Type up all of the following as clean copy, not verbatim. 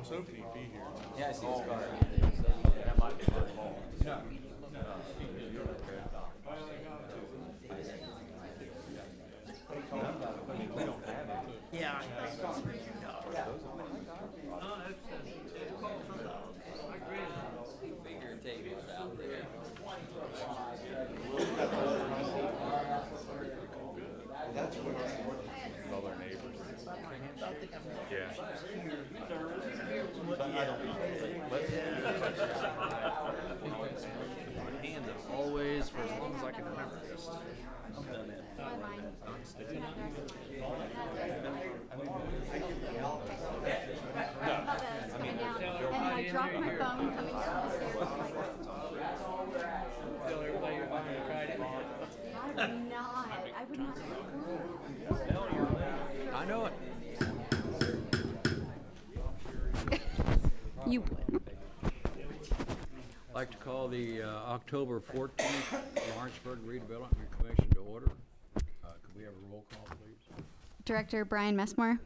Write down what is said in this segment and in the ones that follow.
was hoping he'd be here. Yeah, I see his card. That might be my fault. No. We don't have it. Yeah. Figure tables out there. All their neighbors. Yeah. And always, for as long as I can remember, just And I dropped my phone coming down the stairs. tell everybody you're going to try it. I would not. I would not. I know it. You would. I'd like to call the October 14th Lawrenceburg Redevelopment Commission to order. Could we have a roll call, please? Director Brian Messmore.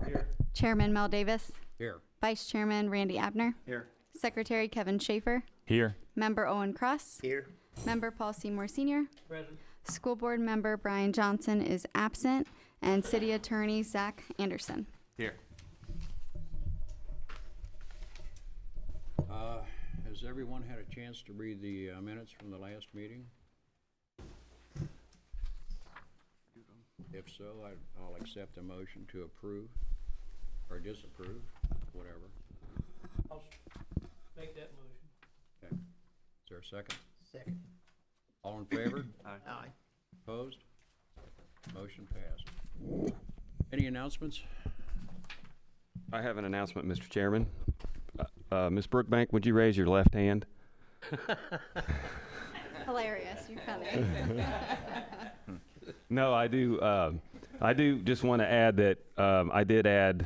Here. Chairman Mel Davis. Here. Vice Chairman Randy Abner. Here. Secretary Kevin Schaefer. Here. Member Owen Cross. Here. Member Paul Seymour Sr. Present. School Board Member Brian Johnson is absent. And City Attorney Zach Anderson. Here. Has everyone had a chance to read the minutes from the last meeting? If so, I'll accept a motion to approve or disapprove, whatever. I'll make that motion. Okay. Is there a second? Second. All in favor? Aye. Opposed? Motion passed. Any announcements? I have an announcement, Mr. Chairman. Ms. Brookbank, would you raise your left hand? Hilarious. You're funny. No, I do. I do just want to add that I did add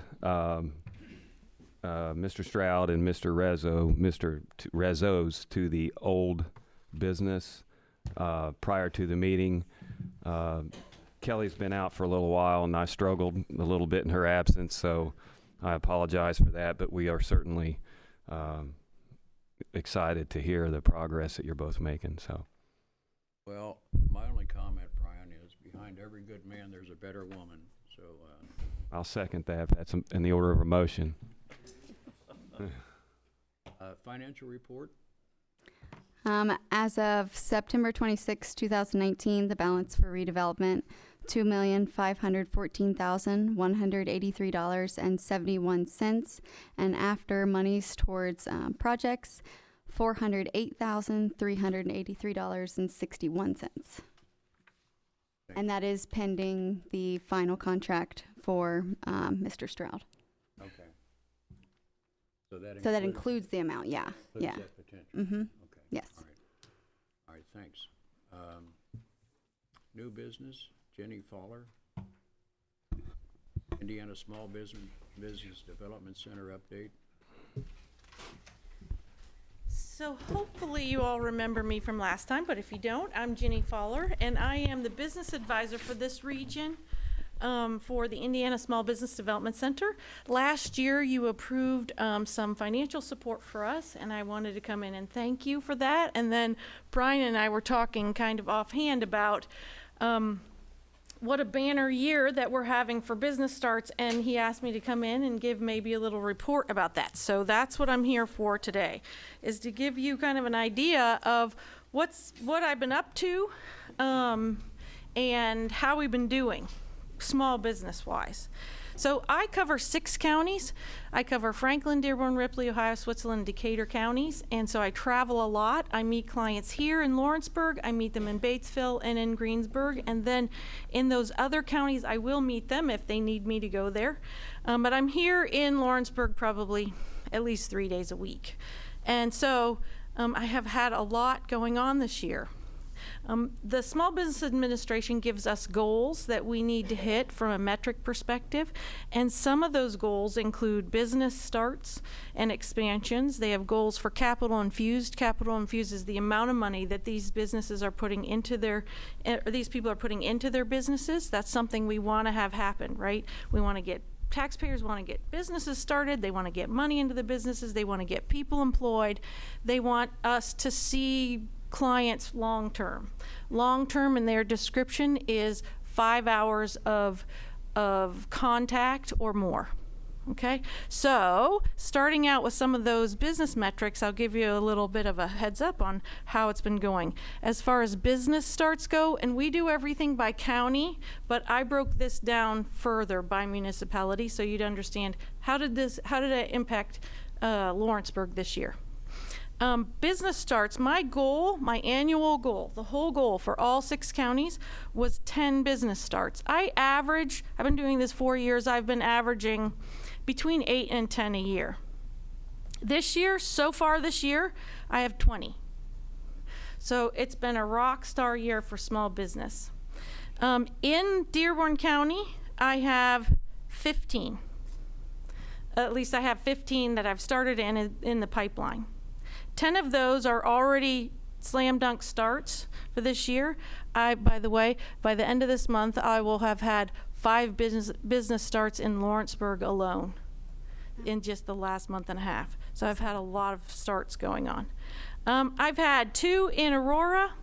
Mr. Stroud and Mr. Rezzo's to the old business prior to the meeting. Kelly's been out for a little while, and I struggled a little bit in her absence, so I apologize for that, but we are certainly excited to hear the progress that you're both making. So, Well, my only comment, Brian, is behind every good man, there's a better woman. So I'll second that. That's in the order of a motion. financial report? As of September 26, 2019, the balance for redevelopment, $2,514,183.71, and after monies towards projects, $408,383.61. And that is pending the final contract for Mr. Stroud. Okay. So that So that includes the amount, yeah, yeah. that potential. Mm-hmm. Okay. Yes. All right. All right, thanks. New business, Jenny Fowler. Indiana Small Business Development Center update. So hopefully you all remember me from last time, but if you don't, I'm Jenny Fowler, and I am the business advisor for this region for the Indiana Small Business Development Center. Last year, you approved some financial support for us, and I wanted to come in and thank you for that. And then Brian and I were talking kind of offhand about what a banner year that we're having for business starts, and he asked me to come in and give maybe a little report about that. So that's what I'm here for today, is to give you kind of an idea of what I've been up to and how we've been doing small business wise. So I cover 6 counties. I cover Franklin, Dearborn, Ripley, Ohio, Switzerland, Decatur counties. And so I travel a lot. I meet clients here in Lawrenceburg. I meet them in Batesville and in Greensburg. And then in those other counties, I will meet them if they need me to go there. But I'm here in Lawrenceburg probably at least 3 days a week. And so I have had a lot going on this year. The Small Business Administration gives us goals that we need to hit from a metric perspective, and some of those goals include business starts and expansions. They have goals for capital infused. Capital infused is the amount of money that these businesses are putting into their, or these people are putting into their businesses. That's something we want to have happen, right? We want to get taxpayers want to get businesses started, they want to get money into the businesses, they want to get people employed, they want us to see clients long-term. Long-term in their description is 5 hours of contact or more. Okay, so starting out with some of those business metrics, I'll give you a little bit of a heads up on how it's been going. As far as business starts go, and we do everything by county, but I broke this down further by municipality so you'd understand how did it impact Lawrenceburg this year. Business starts, my annual goal, the whole goal for all 6 counties was 10 business starts. I've been doing this 4 years, I've been averaging between 8 and 10 a year. This year, so far this year, I have 20. So it's been a rock star year for small business. In Dearborn County, I have 15. At least I have 15 that I've started in the pipeline. 10 of those are already slam dunk starts for this year. By the way, by the end of this month, I will have had 5 business starts in Lawrenceburg alone in just the last month and a half. So I've had a lot of starts going on. I've had 2 in Aurora,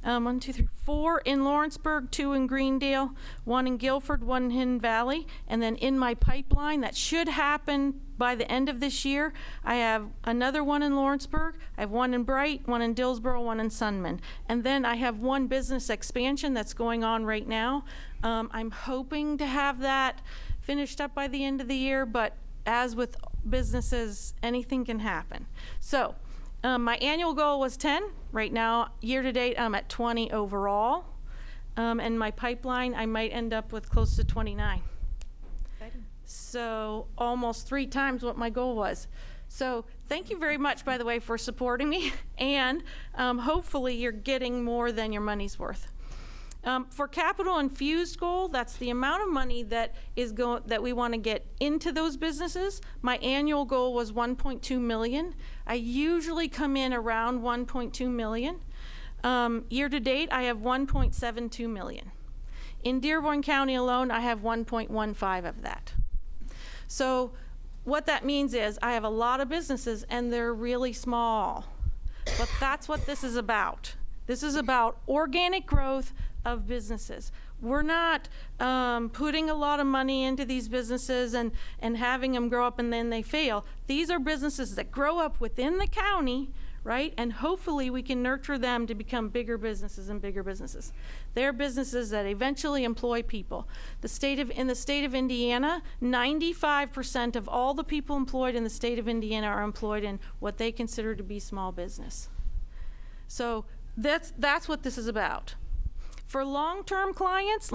1, 2, 3, 4 in Lawrenceburg, 2 in Greendale, 1 in Guilford, 1 in Hidden Valley, and then in my pipeline that should happen by the end of this year, I have another 1 in Lawrenceburg, I have 1 in Bright, 1 in Dillsboro, 1 in Sunman, and then I have 1 business expansion that's going on right now. I'm hoping to have that finished up by the end of the year, but as with businesses, anything can happen. So my annual goal was 10. Right now, year to date, I'm at 20 overall. And my pipeline, I might end up with close to 29. Exciting. So almost 3 times what my goal was. So thank you very much, by the way, for supporting me. And hopefully you're getting more than your money's worth. For capital infused goal, that's the amount of money that we want to get into those businesses. My annual goal was 1.2 million. I usually come in around 1.2 million. Year to date, I have 1.72 million. In Dearborn County alone, I have 1.15 of that. So what that means is I have a lot of businesses and they're really small. But that's what this is about. This is about organic growth of businesses. We're not putting a lot of money into these businesses and having them grow up and then they fail. These are businesses that grow up within the county, right? And hopefully we can nurture them to become bigger businesses and bigger businesses. They're businesses that eventually employ people. In the state of Indiana, 95% of all the people employed in the state of Indiana are employed in what they consider to be small business. So that's what this is about. For long-term clients,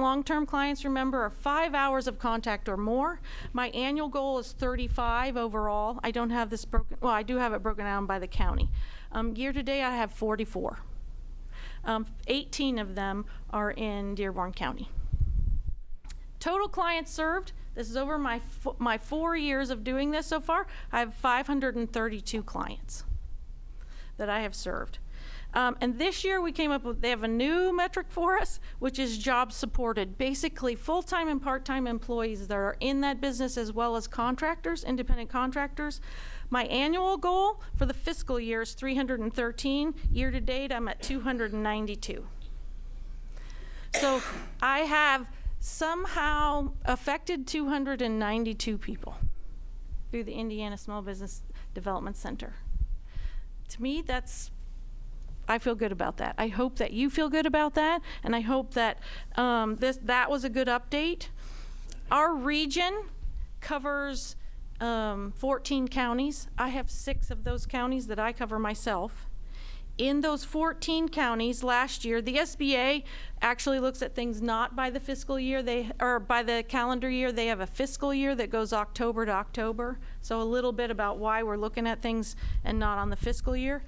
remember, are 5 hours of contact or more. My annual goal is 35 overall. I don't have this broken, well, I do have it broken down by the county. Year to date, I have 44. 18 of them are in Dearborn County. Total clients served, this is over my 4 years of doing this so far, I have 532 clients that I have served. And this year we came up with, they have a new metric for us, which is job supported. Basically full-time and part-time employees that are in that business as well as contractors, independent contractors. My annual goal for the fiscal year is 313. Year to date, I'm at 292. So I have somehow affected 292 people through the Indiana Small Business Development Center. To me, I feel good about that. I hope that you feel good about that, and I hope that that was a good update. Our region covers 14 counties. I have 6 of those counties that I cover myself. In those 14 counties last year, the SBA actually looks at things not by the fiscal year, or by the calendar year. They have a fiscal year that goes October to October. So a little bit about why we're looking at things and not on the fiscal year.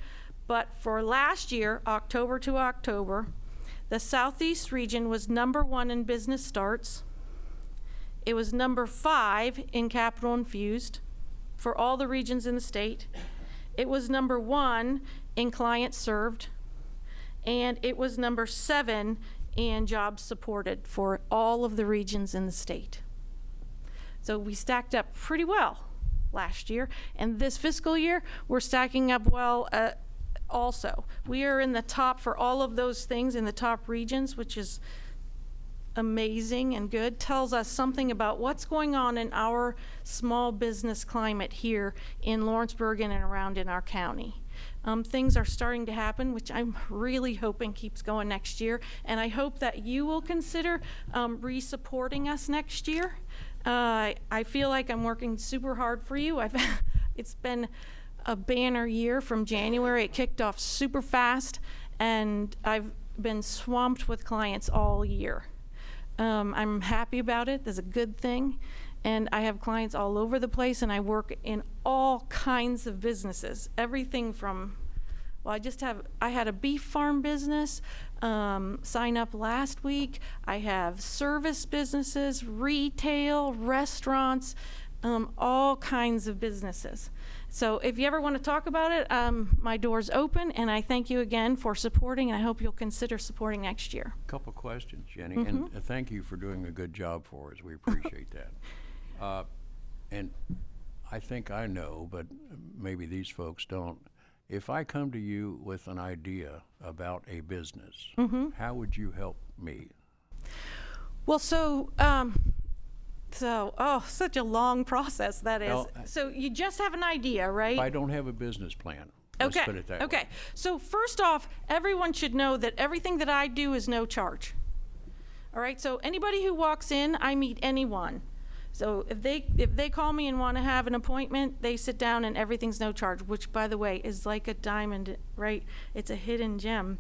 But for last year, October to October, the Southeast region was #1 in business starts. It was #5 in capital infused for all the regions in the state. It was #1 in clients served. And it was #7 in jobs supported for all of the regions in the state. So we stacked up pretty well last year, and this fiscal year, we're stacking up well also. We are in the top for all of those things in the top regions, which is amazing and good. Tells us something about what's going on in our small business climate here in Lawrenceburg and around in our county. Things are starting to happen, which I'm really hoping keeps going next year, and I hope that you will consider re-supporting us next year. I feel like I'm working super hard for you. It's been a banner year from January. It kicked off super fast, and I've been swamped with clients all year. I'm happy about it. That's a good thing. And I have clients all over the place, and I work in all kinds of businesses. Everything from, well, I had a beef farm business sign up last week. I have service businesses, retail, restaurants, all kinds of businesses. So if you ever want to talk about it, my door's open, and I thank you again for supporting, and I hope you'll consider supporting next year. Couple questions, Jenny, and thank you for doing a good job for us. We appreciate that. And I think I know, but maybe these folks don't. If I come to you with an idea about a business, how would you help me? Well, such a long process that is. Well, So you just have an idea, right? If I don't have a business plan, let's put it that way. Okay. So first off, everyone should know that everything that I do is no charge. All right. So anybody who walks in, I meet anyone. So if they call me and want to have an appointment, they sit down and everything's no charge, which, by the way, is like a diamond, right? It's a hidden gem.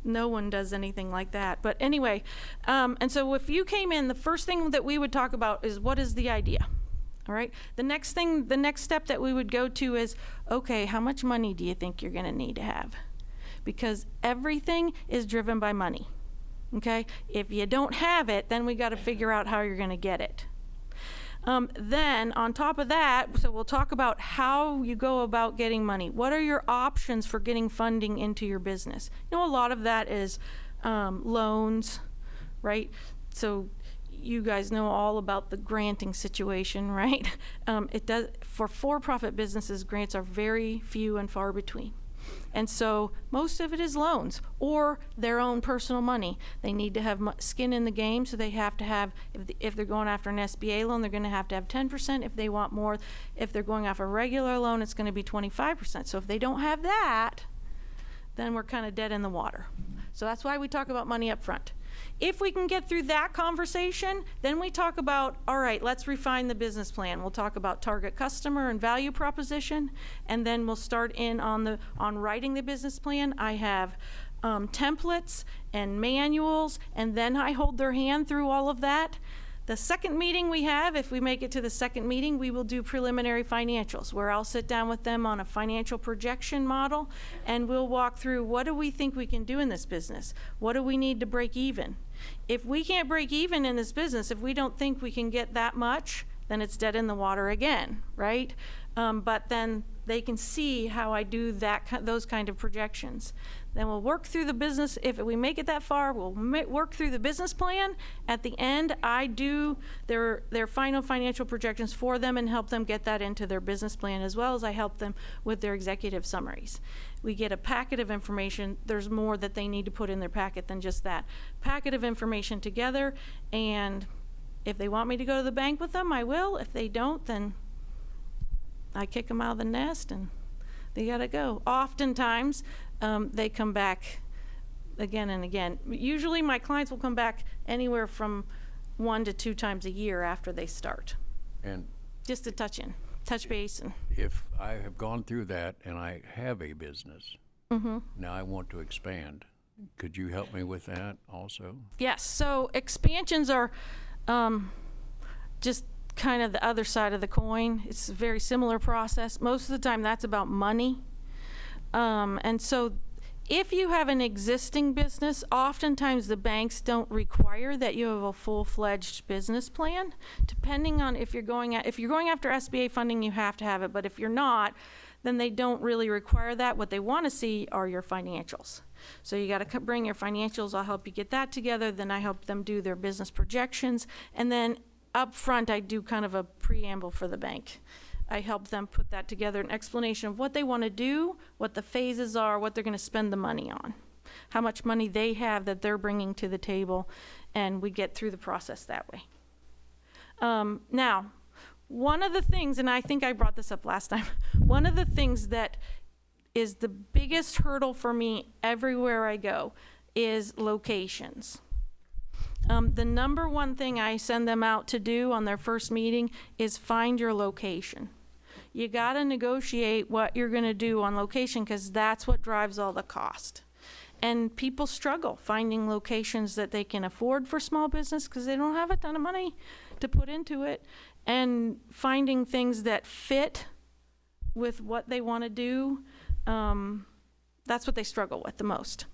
No one does anything like that. But anyway, and so if you came in, the first thing that we would talk about is, what is the idea? All right. The next step that we would go to is, okay, how much money do you think you're going to need to have? Because everything is driven by money. Okay. If you don't have it, then we got to figure out how you're going to get it. Then on top of that, so we'll talk about how you go about getting money. What are your options for getting funding into your business? You know, a lot of that is loans, right? So you guys know all about the granting situation, right? It does, for-profit businesses, grants are very few and far between. And so most of it is loans or their own personal money. They need to have skin in the game, so they have to have, if they're going after an SBA loan, they're going to have 10%. If they want more, if they're going off a regular loan, it's going to be 25%. So if they don't have that, then we're kind of dead in the water. So that's why we talk about money up front. If we can get through that conversation, then we talk about, all right, let's refine the business plan. We'll talk about target customer and value proposition, and then we'll start in on writing the business plan. I have templates and manuals, and then I hold their hand through all of that. The second meeting we have, if we make it to the second meeting, we will do preliminary financials, where I'll sit down with them on a financial projection model, and we'll walk through, what do we think we can do in this business? What do we need to break even? If we can't break even in this business, if we don't think we can get that much, then it's dead in the water again, right? But then they can see how I do those kind of projections. Then we'll work through the business. If we make it that far, we'll work through the business plan. At the end, I do their final financial projections for them and help them get that into their business plan, as well as I help them with their executive summaries. We get a packet of information. There's more that they need to put in their packet than just that. Packet of information together, and if they want me to go to the bank with them, I will. If they don't, then I kick them out of the nest and they gotta go. Oftentimes, they come back again and again. Usually my clients will come back anywhere from 1 to 2 times a year after they start. And just to touch base. And if I have gone through that and I have a business, now I want to expand, could you help me with that also? Yes, so expansions are just kind of the other side of the coin. It's a very similar process. Most of the time that's about money. And so if you have an existing business, oftentimes the banks don't require that you have a full-fledged business plan. Depending on if you're going after SBA funding, you have to have it. But if you're not, then they don't really require that. What they want to see are your financials. So you got to bring your financials. I'll help you get that together. Then I help them do their business projections. And then up front, I do kind of a preamble for the bank. I help them put that together, an explanation of what they want to do, what the phases are, what they're going to spend the money on, how much money they have that they're bringing to the table, and we get through the process that way. Now, one of the things, and I think I brought this up last time, one of the things that is the biggest hurdle for me everywhere I go is locations. The number one thing I send them out to do on their first meeting is find your location. You got to negotiate what you're going to do on location, because that's what drives all the cost. And people struggle finding locations that they can afford for small business because they don't have a ton of money to put into it, and finding things that fit with what they want to do. That's what they struggle with the most.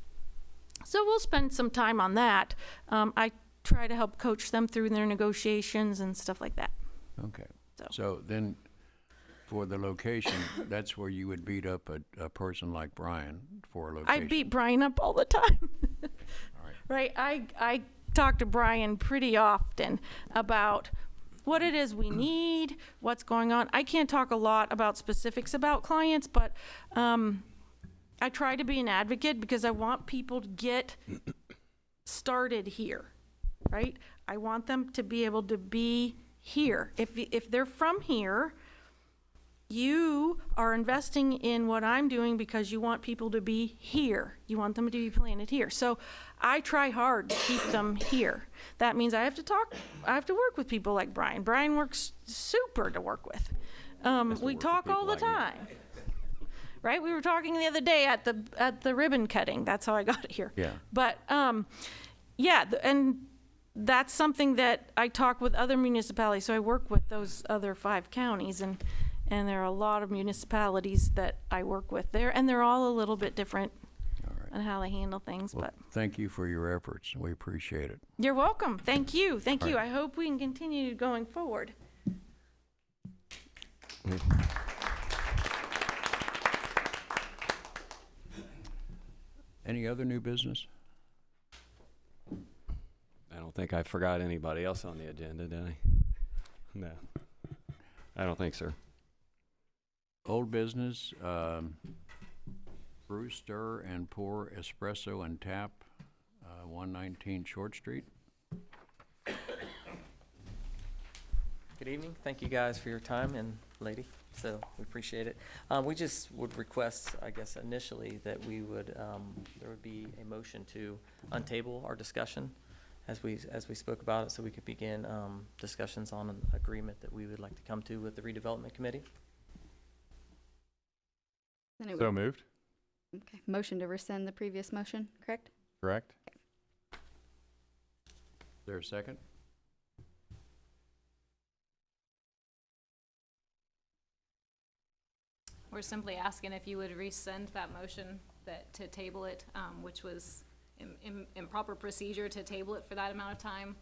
So we'll spend some time on that. I try to help coach them through their negotiations and stuff like that. Okay. So then, for the location, that's where you would beat up a person like Brian for a location. I beat Brian up all the time. All right. Right? I talk to Brian pretty often about what it is we need, what's going on. I can't talk a lot about specifics about clients, but I try to be an advocate because I want people to get started here, right? I want them to be able to be here. If they're from here, you are investing in what I'm doing because you want people to be here. You want them to be planted here. So I try hard to keep them here. That means I have to work with people like Brian. Brian works super to work with. We talk all the time. Right? We were talking the other day at the ribbon cutting. That's how I got it here. Yeah. But and that's something that I talk with other municipalities. So I work with those other 5 counties, and there are a lot of municipalities that I work with there, and they're all a little bit different on how they handle things. Well, but thank you for your efforts. We appreciate it. you're welcome. Thank you. Thank All you. right. I hope we can continue going forward. Any other new business? I don't think I forgot anybody else on the agenda, did I? No. I don't think so. Old business, brew, stir, and pour espresso and tap, 119 Short Street. Good evening. Thank you guys for your time, and lady, so we appreciate it. We just would request, I guess, initially that we would, there would be a motion to untable our discussion as we spoke about it, so we could begin discussions on an agreement that we would like to come to with the redevelopment committee. Then it So would, moved, okay. Motion to rescind the previous motion, correct? correct? Is there a second? We're simply asking if you would rescind that motion to table it, which was improper procedure to table it for that amount of time.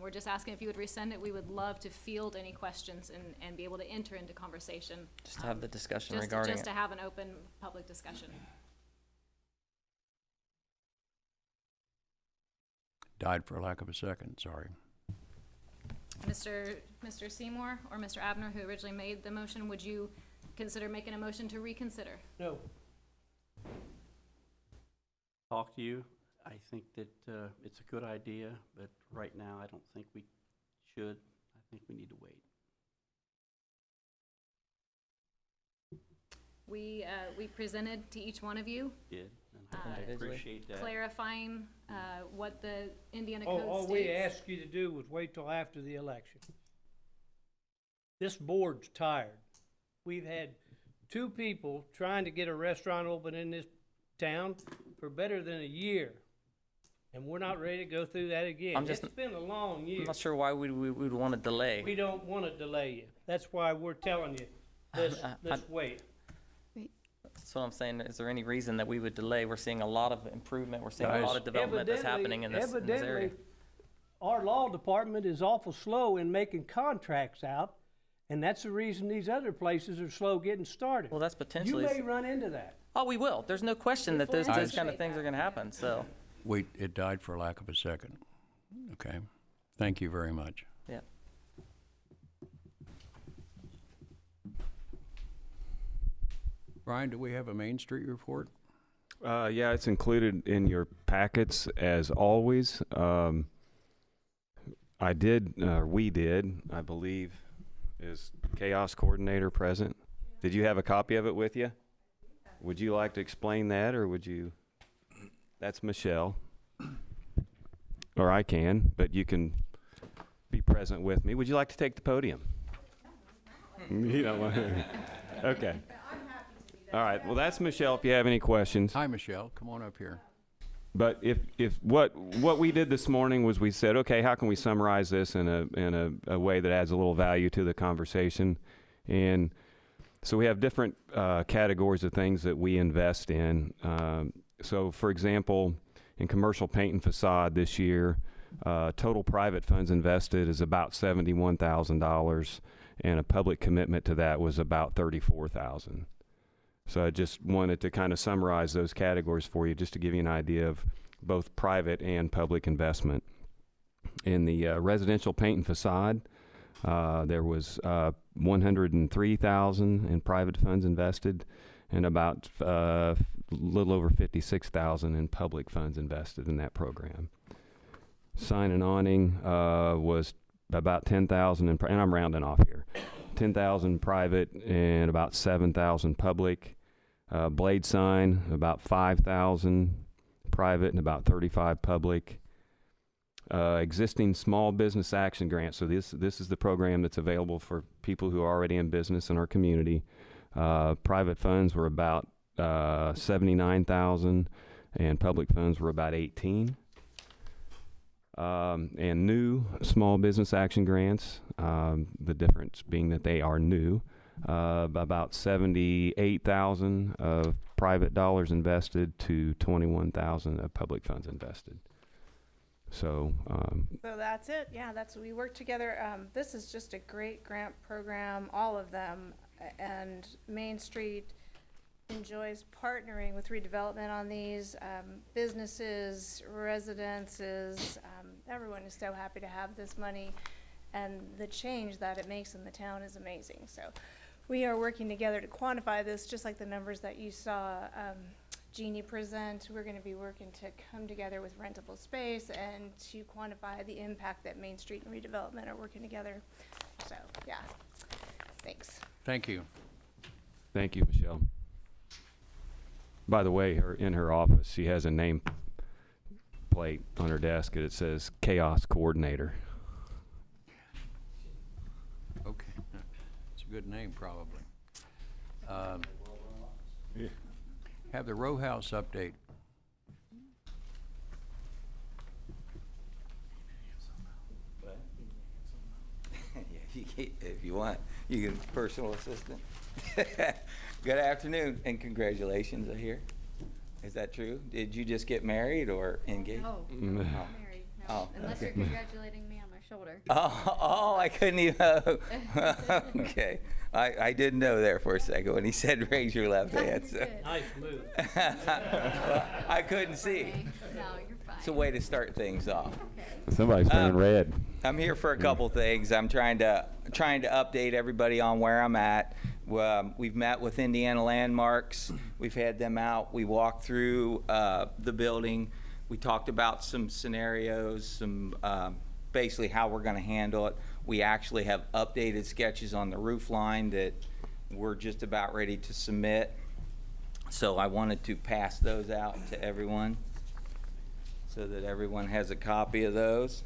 We're just asking if you would rescind it. We would love to field any questions and be able to enter into conversation. Just to have the discussion Just regarding to it. have an open public discussion. Died for lack of a second, sorry. Mr. Seymour or Mr. Abner, who originally made the motion, would you consider making a motion to reconsider? No. Talk to you. I think that it's a good idea, but right now I don't think we should. I think we need to wait. We presented to each one of you, Did, and I Individually. appreciate that. clarifying what the Indiana Code states. All we asked you to do was wait till after the election. This board's tired. We've had 2 people trying to get a restaurant open in this town for better than a year. And we're not ready to go through that again. It's been a long year. I'm not sure why we would want to delay. We don't want to delay you. That's why we're telling you, let's wait. That's what I'm saying. Is there any reason that we would delay? We're seeing a lot of improvement. We're seeing a Guys. lot of development that's happening in this area. Evidently, our law department is awful slow in making contracts out, and that's the reason these other places are slow getting started. Well, that's You potentially. may run into that. Oh, we will. There's no question that those Guys. kind of things are going to happen. So, Wait, it died for lack of a second. Okay. Thank you very much. yeah. Brian, do we have a Main Street report? Yeah, it's included in your packets as always. We did, I believe, is Chaos Coordinator present? Did you have a copy of it with you? Would you like to explain that, or would you? That's Michelle. Or I can, but you can be present with me. Would you like to take the podium? You don't want to? Okay. All right. Well, that's Michelle. If you have any questions. Hi, Michelle. Come on up here. But if what we did this morning was we said, okay, how can we summarize this in a way that adds a little value to the conversation? And so we have different categories of things that we invest in. So, for example, in commercial paint and facade this year, total private funds invested is about $71,000, and a public commitment to that was about $34,000. So I just wanted to kind of summarize those categories for you, just to give you an idea of both private and public investment. In the residential paint and facade, there was $103,000 in private funds invested, and about a little over $56,000 in public funds invested in that program. Sign and awning was about $10,000, and I'm rounding off here, $10,000 private and about $7,000 public. Blade sign about $5,000 private and about $35,000 public. Existing small business action grants. So this is the program that's available for people who are already in business in our community. Private funds were about $79,000, and public funds were about $18,000. And new small business action grants, the difference being that they are new, about $78,000 of private dollars invested to $21,000 of public funds invested. So that's it. Yeah, we work together. This is just a great grant program, all of them, and Main Street enjoys partnering with Redevelopment on these. Businesses, residences, everyone is so happy to have this money, and the change that it makes in the town is amazing. So we are working together to quantify this, just like the numbers that you saw Jeannie present. We're going to be working to come together with rentable space and to quantify the impact that Main Street and Redevelopment are working together. So, yeah, thanks. Thank you. thank you, Michelle. By the way, in her office, she has a name plate on her desk that it says Chaos Coordinator. Okay. It's a good name, probably. Have the row house update. If you want, you get a personal assistant. Good afternoon and congratulations, I hear. Is that true? Did you just get married or engaged? No, I'm not married, no. Oh, Unless okay. you're congratulating me on my shoulder. Oh, I couldn't even. Okay. I didn't know there for a second when he said raise your left hand. So. Nice move. Well, I couldn't see. Okay. No, you're fine. It's a way to start things off. Okay. Somebody's turning red. I'm here for a couple things. I'm trying to update everybody on where I'm at. We've met with Indiana Landmarks. We've had them out. We walked through the building. We talked about some scenarios, some basically how we're going to handle it. We actually have updated sketches on the roof line that we're just about ready to submit. So I wanted to pass those out to everyone so that everyone has a copy of those.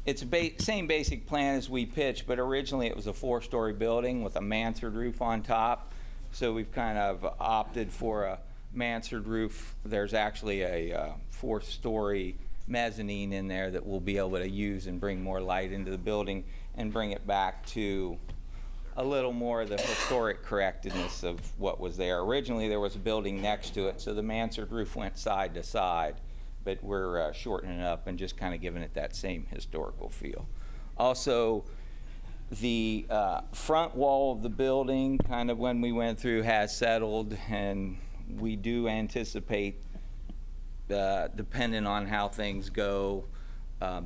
It's a same basic plan as we pitched, but originally it was a 4-story building with a mansard roof on top. So we've kind of opted for a mansard roof. There's actually a 4-story mezzanine in there that we'll be able to use and bring more light into the building and bring it back to a little more of the historic correctness of what was there. Originally there was a building next to it, so the mansard roof went side to side. But we're shortening it up and just kind of giving it that same historical feel. Also, the front wall of the building, kind of when we went through, has settled, and we do anticipate, depending on how things go,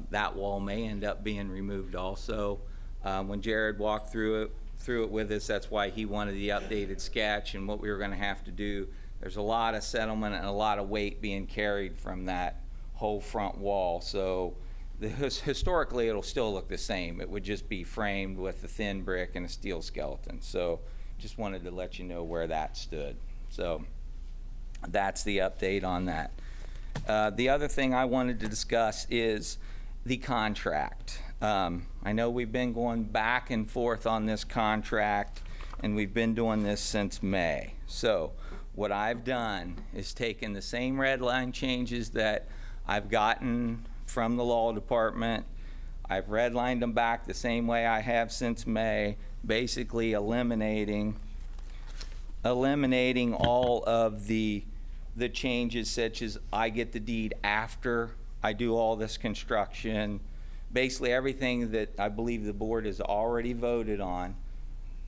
that wall may end up being removed also. When Jared walked through it, through it with us. That's why he wanted the updated sketch and what we were gonna have to do. There's a lot of settlement and a lot of weight being carried from that whole front wall. So historically, it'll still look the same. It would just be framed with a thin brick and a steel skeleton. So just wanted to let you know where that stood. So that's the update on that. The other thing I wanted to discuss is the contract. I know we've been going back and forth on this contract, and we've been doing this since May. So what I've done is taken the same red line changes that I've gotten from the law department. I've redlined them back the same way I have since May, basically eliminating all of the changes, such as I get the deed after I do all this construction. Basically everything that I believe the board has already voted on.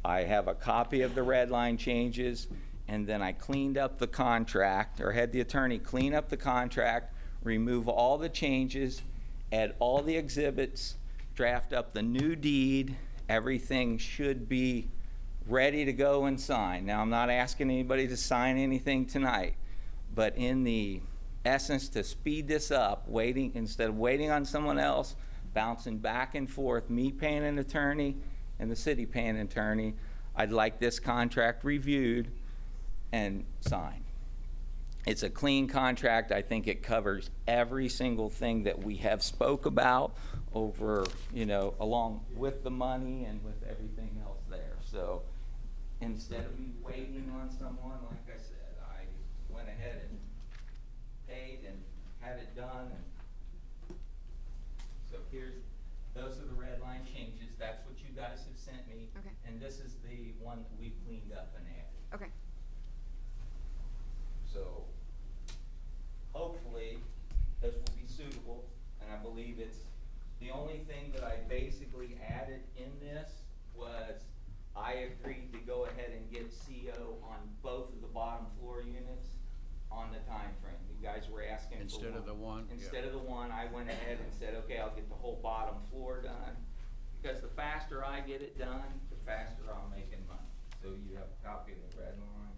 I have a copy of the red line changes, and then I cleaned up the contract, or had the attorney clean up the contract, remove all the changes, add all the exhibits, draft up the new deed. Everything should be ready to go and sign. Now, I'm not asking anybody to sign anything tonight, but in the essence, to speed this up, instead of waiting on someone else, bouncing back and forth, me paying an attorney and the city paying an attorney, I'd like this contract reviewed and signed. It's a clean contract. I think it covers every single thing that we have spoke about over, along with the money and with everything else there. So instead of me waiting on someone, like I said, I went ahead and paid and had it done. And so those are the red line changes. That's what you guys have sent me. Okay. And this is the one that we've cleaned up and added. Okay. So hopefully this will be suitable, and I believe it's the only thing that I basically added in this was I agreed to go ahead and get CO on both of the bottom floor units on the time frame. You guys were asking Instead of the one? Instead of the one, I went ahead and said, okay, I'll get the whole bottom floor done, because the faster I get it done, the faster I'm making money. So you have a copy of the red line,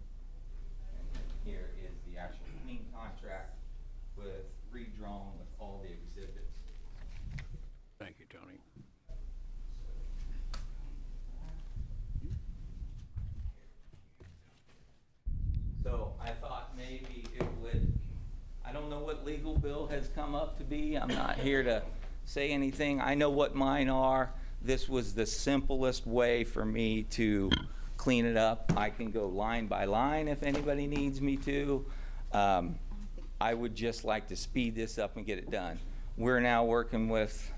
and then here is the actual clean contract with redrawn with all the exhibits. Thank you, Tony. So I thought maybe it would, I don't know what legal bill has come up to be. I'm not here to say anything. I know what mine are. This was the simplest way for me to clean it up. I can go line by line if anybody needs me to. I would just like to speed this up and get it done. We're now working with,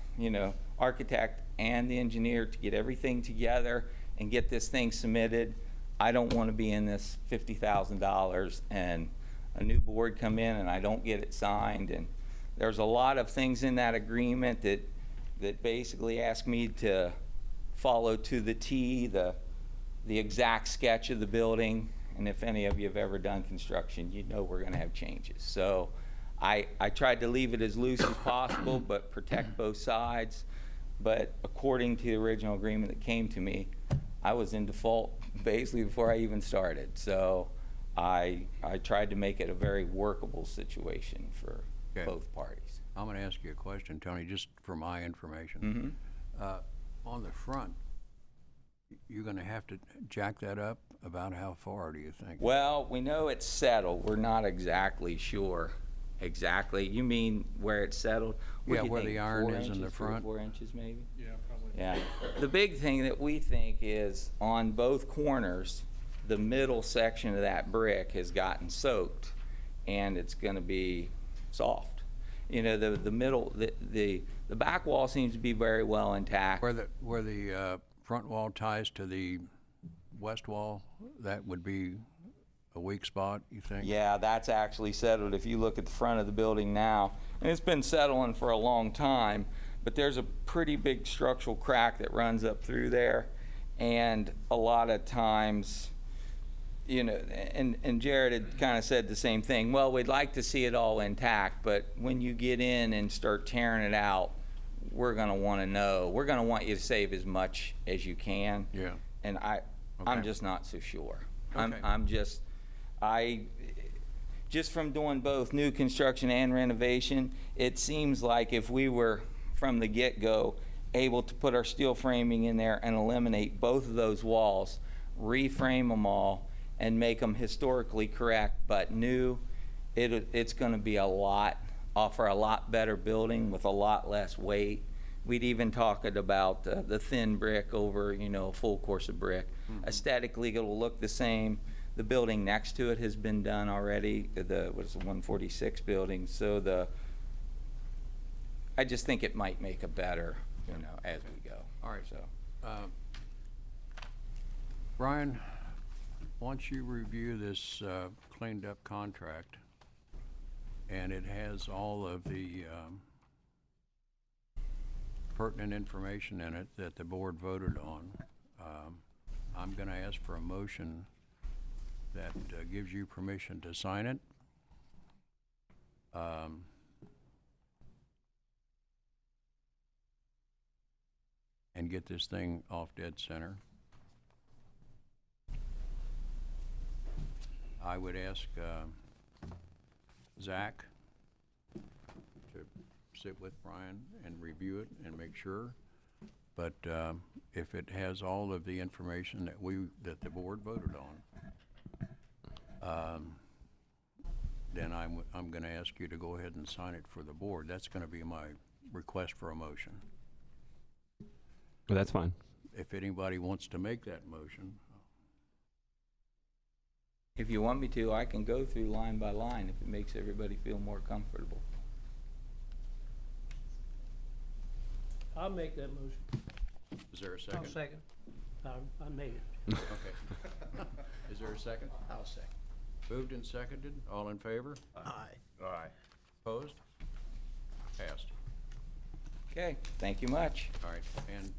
architect and the engineer to get everything together and get this thing submitted. I don't want to be in this $50,000 and a new board come in and I don't get it signed. And there's a lot of things in that agreement that basically ask me to follow to the T, the exact sketch of the building. And if any of you have ever done construction, you know we're going to have changes. So I tried to leave it as loose as possible, but protect both sides. But according to the original agreement that came to me, I was in default basically before I even started. So I tried to make it a very workable situation for both parties. I'm going to ask you a question, Tony, just for my information. On the front, you're going to have to jack that up. About how far do you think? Well, we know it's settled. We're not exactly sure exactly. You mean where it's settled? What Yeah, do you where think, the iron 4 is in inches, the 3 or front? 4 inches maybe? Yeah, probably. Yeah. The big thing that we think is on both corners, the middle section of that brick has gotten soaked and it's going to be soft. The middle, the back wall seems to be very well intact. Where the front wall ties to the west wall, that would be a weak spot, you think? Yeah, that's actually settled. If you look at the front of the building now, and it's been settling for a long time, but there's a pretty big structural crack that runs up through there. And a lot of times, and Jared had kind of said the same thing. Well, we'd like to see it all intact, but when you get in and start tearing it out, we're going to want to know. We're going to want you to save as much as you can. Yeah. and I'm Okay. just not so sure. Okay. Just from doing both new construction and renovation, it seems like if we were, from the get-go, able to put our steel framing in there and eliminate both of those walls, reframe them all, and make them historically correct but new, it's gonna be offer a lot better building with a lot less weight. We'd even talked about the thin brick over, a full course of brick. Aesthetically, it'll look the same. The building next to it has been done already, the 146 building, so I just think it might make a better, as we go. All right. So, Brian, once you review this cleaned up contract, and it has all of the pertinent information in it that the board voted on, I'm gonna ask for a motion that gives you permission to sign it. And get this thing off dead center. I would ask Zach to sit with Brian and review it and make sure. But if it has all of the information that the board voted on, then I'm gonna ask you to go ahead and sign it for the board. That's gonna be my request for a motion. Well, that's fine. If anybody wants to make that motion, if you want me to, I can go through line by line if it makes everybody feel more comfortable. I'll make that motion. is there a I'll second? second. I made it. Okay. Is there a second? I'll second. Moved and seconded, all in favor? Aye. Opposed? Passed. Okay, thank you much. All right, and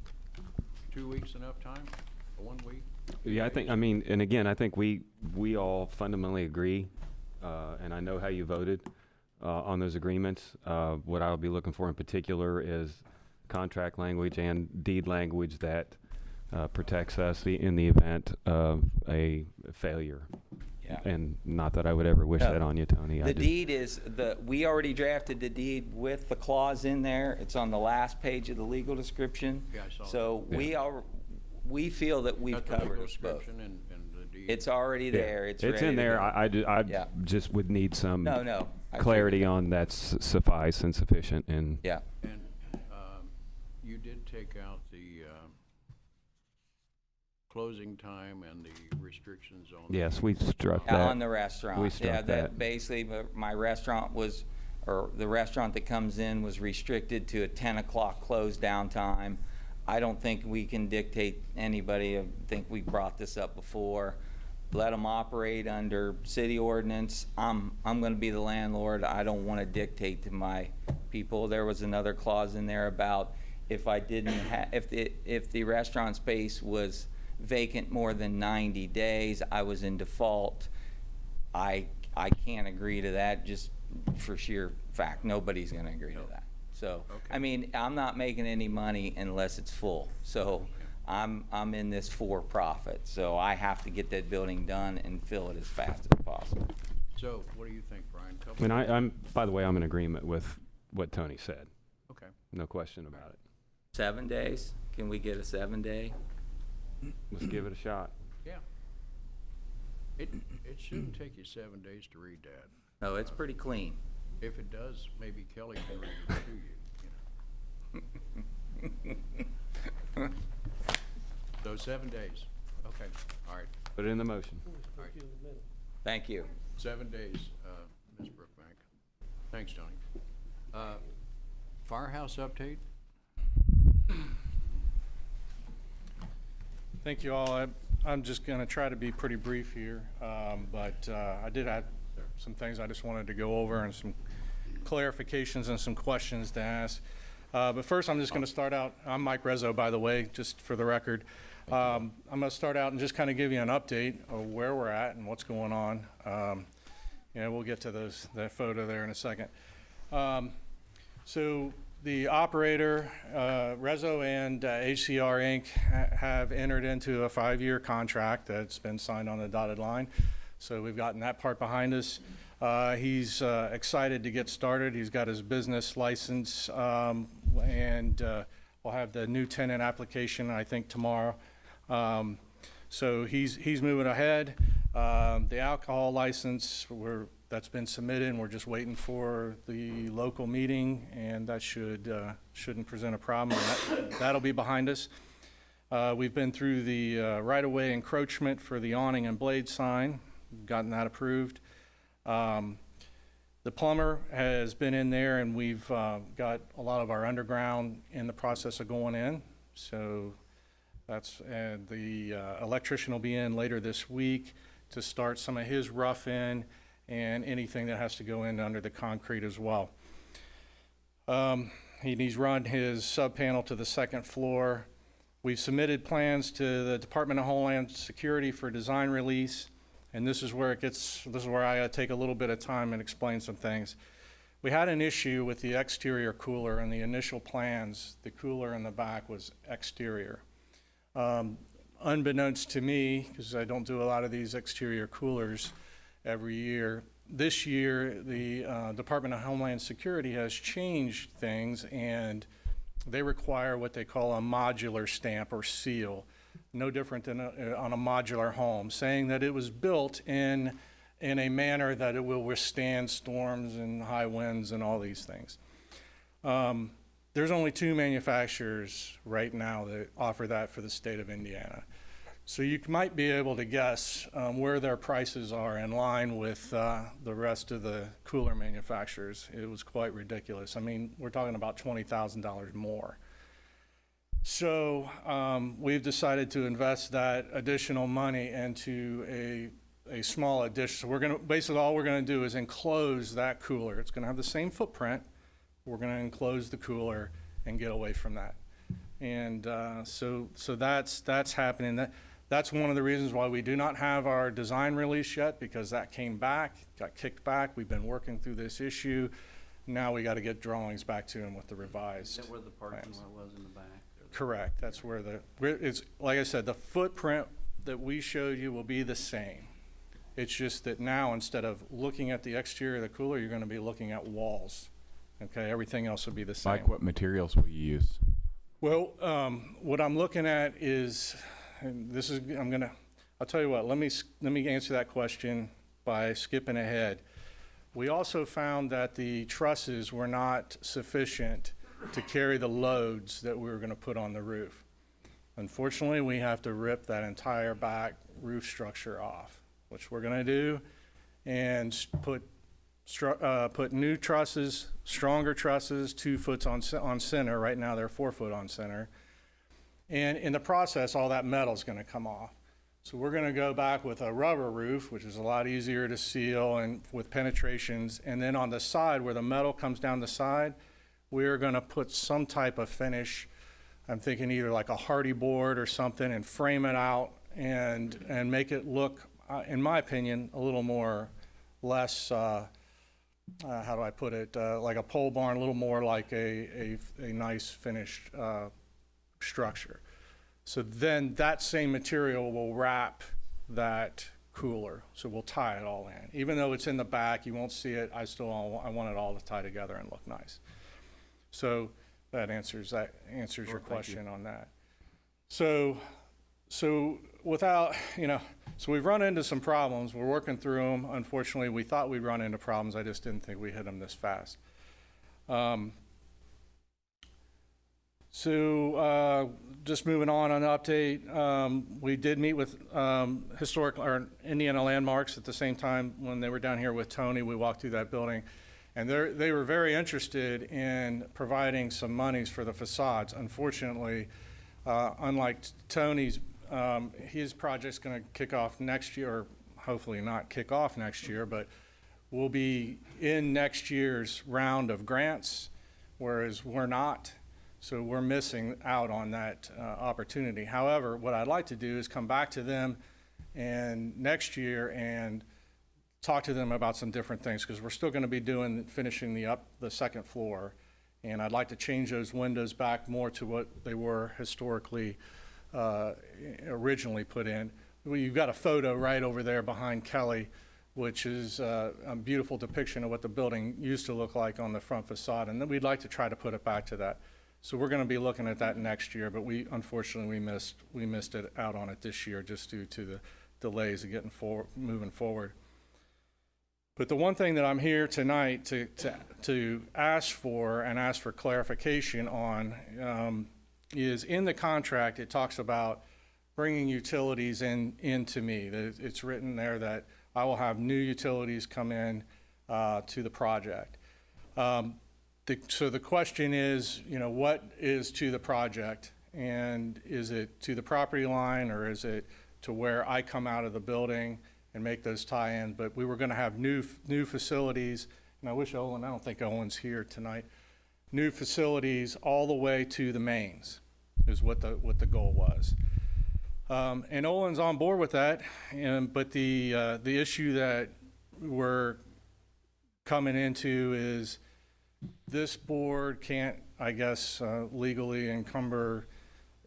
2 weeks enough time? 1 week? Yeah, and again, I think we all fundamentally agree, and I know how you voted on those agreements. What I'll be looking for in particular is contract language and deed language that protects us in the event of a failure. Yeah. And not that I would ever wish that on you, Tony. The deed is, we already drafted the deed with the clause in there. It's on the last page of the legal description. Yeah, I saw that. So we feel that we've Got the covered legal us both. description and the deed. It's already there. It's ready in to there. go. I Yeah. just would need some No. I clarity figured on that's suffice and sufficient. And that. Yeah. And you did take out the closing time and the restrictions on. yes, we struck that. On the restaurant. We struck Yeah, that. basically, my restaurant or the restaurant that comes in was restricted to a 10 o'clock close down time. I don't think we can dictate anybody. I think we brought this up before. Let them operate under city ordinance. I'm going to be the landlord. I don't want to dictate to my people. There was another clause in there about if I didn't if the restaurant space was vacant more than 90 days, I was in default. I can't agree to that just for sheer fact. Nobody's going to agree to that. So, Okay. I mean, I'm not making any money unless it's full. So I'm in this for profit. So I have to get that building done and fill it as fast as possible. So what do you think, Brian? And I'm, by the way, I'm in agreement with what Tony said. Okay. No question about it. 7 days? Can we get a 7-day? Let's give it a shot. Yeah. It shouldn't take you 7 days to read that. No, it's pretty clean. If it does, maybe Kelly can read it to you. So 7 days. Okay, all right. Put it in the motion. All right. Thank you. 7 days, Ms. Brookbank. Thanks, Tony. Firehouse update? Thank you all. I'm just going to try to be pretty brief here, but I did have some things I just wanted to go over and some clarifications and some questions to ask. But first, I'm just going to start out. I'm Mike Rezzo, by the way, just for the record. I'm going to start out and just kind of give you an update of where we're at and what's going on. We'll get to that photo there in a second. So The operator, Rezo and HCR Inc. Have entered into a 5-year contract that's been signed on the dotted line. So we've gotten that part behind us. He's excited to get started. He's got his business license, and we'll have the new tenant application, I think, tomorrow. So he's moving ahead. The alcohol license, that's been submitted, and we're just waiting for the local meeting, and that shouldn't present a problem. That'll be behind us. We've been through the right-of-way encroachment for the awning and blade sign, gotten that approved. The plumber has been in there, and we've got a lot of our underground in the process of going in. So the electrician will be in later this week to start some of his rough in and anything that has to go in under the concrete as well. He's run his sub panel to the second floor. We've submitted plans to the Department of Homeland Security for design release, and this is where I gotta take a little bit of time and explain some things. We had an issue with the exterior cooler in the initial plans. The cooler in the back was exterior. Unbeknownst to me, because I don't do a lot of these exterior coolers every year, this year the Department of Homeland Security has changed things, and they require what they call a modular stamp or seal, no different than on a modular home, saying that it was built in a manner that it will withstand storms and high winds and all these things. There's only 2 manufacturers right now that offer that for the state of Indiana. So you might be able to guess where their prices are in line with the rest of the cooler manufacturers. It was quite ridiculous. I mean, we're talking about $20,000 more. So we've decided to invest that additional money into a small addition. So basically all we're gonna do is enclose that cooler. It's gonna have the same footprint. We're gonna enclose the cooler and get away from that. And so that's happening. That's one of the reasons why we do not have our design release yet, because that came back, got kicked back. We've been working through this issue. Now we got to get drawings back to him with the revised. Is that where the parking plans. lot was in the back? Correct. That's where it's, like I said, the footprint that we showed you will be the same. It's just that now, instead of looking at the exterior of the cooler, you're going to be looking at walls. Okay, everything else will be the same. Mike, what materials will you use? Well, what I'm looking at is, and this is, I'll tell you what, let me answer that question by skipping ahead. We also found that the trusses were not sufficient to carry the loads that we were going to put on the roof. Unfortunately, we have to rip that entire back roof structure off, which we're going to do, and put new trusses, stronger trusses, 2 foot on center. Right now they're 4 foot on center. And in the process, all that metal is going to come off. So we're going to go back with a rubber roof, which is a lot easier to seal and with penetrations. And then on the side, where the metal comes down the side, we're going to put some type of finish. I'm thinking either like a hardy board or something, and frame it out and make it look, in my opinion, a little more less, how do I put it, like a pole barn, a little more like a nice finished structure. So then that same material will wrap that cooler. So we'll tie it all in. Even though it's in the back, you won't see it. I want it all to tie together and look nice. So that answers your question on that. So without, so we've run into some problems. We're working through them. Unfortunately, we thought we'd run into problems. I just didn't think we hit them this fast. Just moving on an update, we did meet with Indiana Landmarks at the same time when they were down here with Tony. We walked through that building, and they were very interested in providing some monies for the facades. Unfortunately, unlike Tony's, his project's going to kick off next year, or hopefully not kick off next year, but we'll be in next year's round of grants, whereas we're not. So we're missing out on that opportunity. However, what I'd like to do is come back to them and next year and talk to them about some different things, because we're still going to be finishing the second floor, And I'd like to change those windows back more to what they were historically originally put in. Well, you've got a photo right over there behind Kelly, which is a beautiful depiction of what the building used to look like on the front facade, and then we'd like to try to put it back to that. So we're going to be looking at that next year, but unfortunately we missed it out on it this year just due to the delays of getting moving forward. But the one thing that I'm here tonight to ask for clarification on is in the contract. It talks about bringing utilities into me. It's written there that I will have new utilities come in to the project. So the question is, what is to the project? And is it to the property line, or is it to where I come out of the building and make those tie-ins? But we were going to have new facilities, and I don't think Owen's here tonight. New facilities all the way to the mains is what the goal was. And Owen's on board with that, but the issue that we're coming into is this board can't, I guess, legally encumber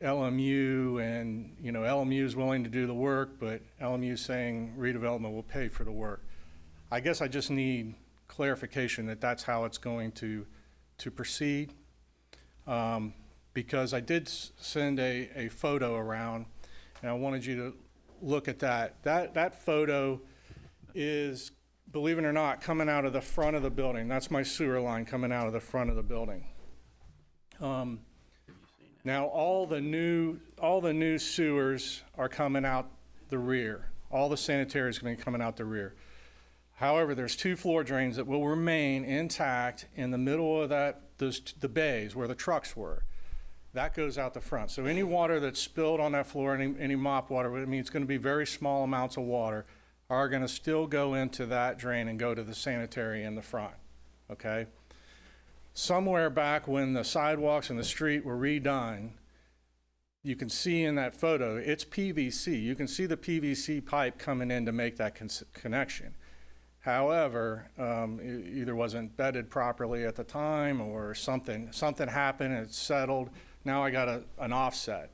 LMU, and LMU is willing to do the work, but LMU is saying redevelopment will pay for the work. I guess I just need clarification that that's how it's going to proceed, because I did send a photo around, and I wanted you to look at that. That photo is, believe it or not, coming out of the front of the building. That's my sewer line coming out of the front of the building. Now all the new sewers are coming out the rear. All the sanitary is going to be coming out the rear. However, there's 2 floor drains that will remain intact in the middle of the bays where the trucks were. That goes out the front. So any water that's spilled on that floor, any mop water, I mean, it's going to be very small amounts of water, are going to still go into that drain and go to the sanitary in the front, okay? Somewhere back when the sidewalks and the street were redone, you can see in that photo, it's PVC. You can see the PVC pipe coming in to make that connection. However, it either wasn't bedded properly at the time, or something happened and it settled. Now I got an offset,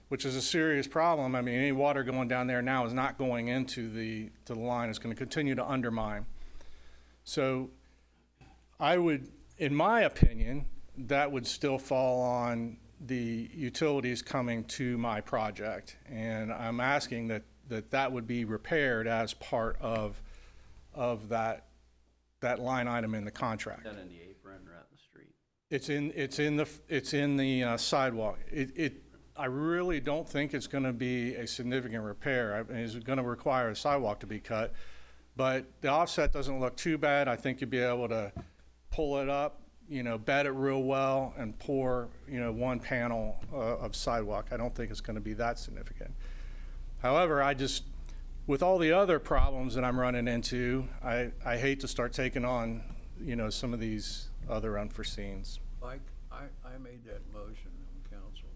which is a serious problem. I mean, any water going down there now is not going into the line. It's going to continue to undermine. So I would, in my opinion, that would still fall on the utilities coming to my project. And I'm asking that would be repaired as part of that line item in the contract. Done in the apron or out in the street? It's in the sidewalk. I really don't think it's going to be a significant repair. I mean, it's going to require a sidewalk to be cut, but the offset doesn't look too bad. I think you'd be able to pull it up, bed it real well, and pour, one panel of sidewalk. I don't think it's going to be that significant. However, with all the other problems that I'm running into, I hate to start taking on, some of these other unforeseens. Mike, I made that motion on council,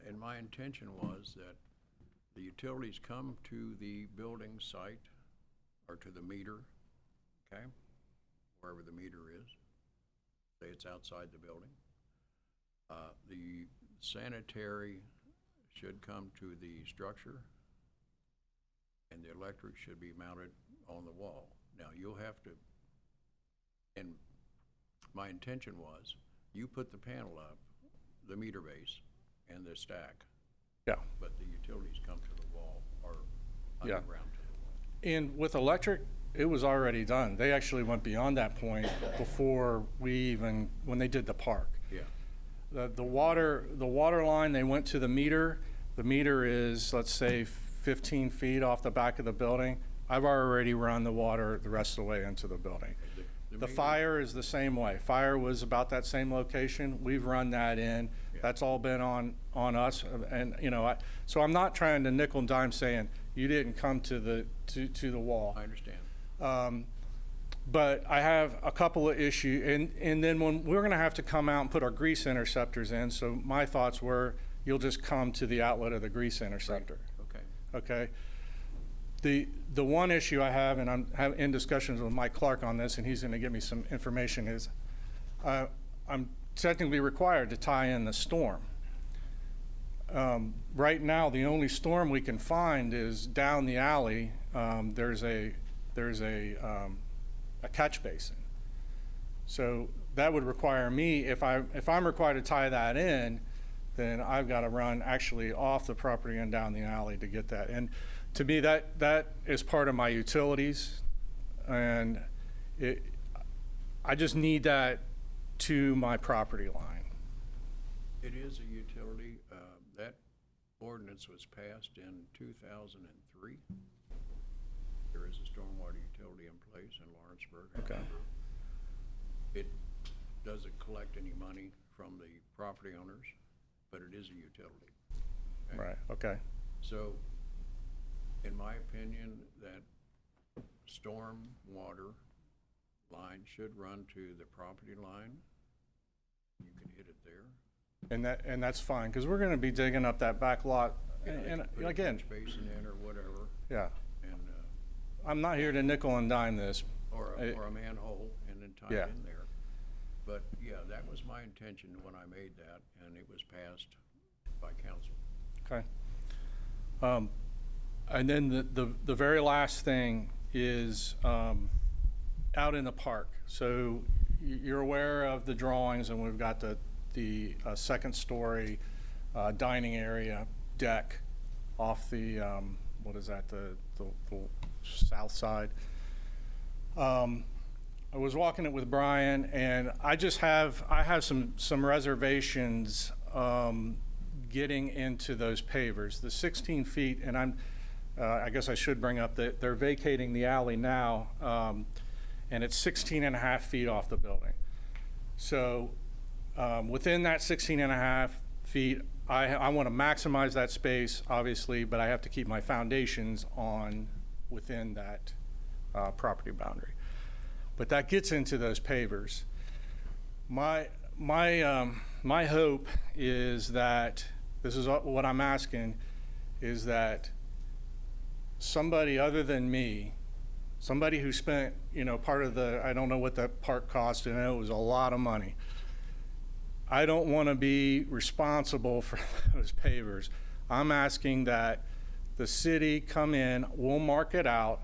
and my intention was that the utilities come to the building site or to the meter, okay, wherever the meter is. Say it's outside the building. The sanitary should come to the structure, and the electric should be mounted on the wall. Now you'll have to, and my intention was, you put the panel up, the meter base, and the stack. Yeah. But the utilities come to the wall or Yeah. underground to the wall. And with electric, it was already done. They actually went beyond that point before when they did the park. Yeah. The water line, they went to the meter. The meter is, let's say, 15 feet off the back of the building. I've already run the water the rest of the way into the building. The fire is the same way. Fire was about that same location. We've run that in. Yeah. That's all been on us. And so I'm not trying to nickel and dime saying you didn't come to the wall. I understand. But I have a couple of issues, and then when we're going to have to come out and put our grease interceptors in. So my thoughts were, you'll just come to the outlet of the grease interceptor. Okay. The one issue I have, and I'm in discussions with Mike Clark on this, and he's going to give me some information, is I I'm technically required to tie in the storm. Right now, the only storm we can find is down the alley. There's a catch basin. So that would require me, if I'm required to tie that in, then I've got to run actually off the property and down the alley to get that. And to me, that is part of my utilities, and I just need that to my property line. It is a utility. That ordinance was passed in 2003. There is a stormwater utility in place in Lawrenceburg. Okay. It doesn't collect any money from the property owners, but it is a utility. Okay? Right, okay. So, in my opinion, that storm water line should run to the property line. You can hit it there. And that's fine, because we're going to be digging up that back lot. And Put a again, catch basin in or whatever, yeah, and, I'm not here to nickel and dime this. or a manhole, and then tie Yeah. it in there. But, yeah, that was my intention when I made that, and it was passed by council. Okay. And then the very last thing is out in the park. So you're aware of the drawings, and we've got the second story dining area deck off the, what is that, the south side. I was walking it with Brian, and I have some reservations getting into those pavers. The 16 feet, and I guess I should bring up that they're vacating the alley now, and it's 16 and a half feet off the building. So within that 16 and a half feet, I want to maximize that space, obviously, but I have to keep my foundations on within that property boundary. But that gets into those pavers. My hope is that, this is what I'm asking, is that somebody other than me, somebody who spent, part of I don't know what that park cost, and I know it was a lot of money. I don't want to be responsible for those pavers. I'm asking that the city come in, we'll mark it out,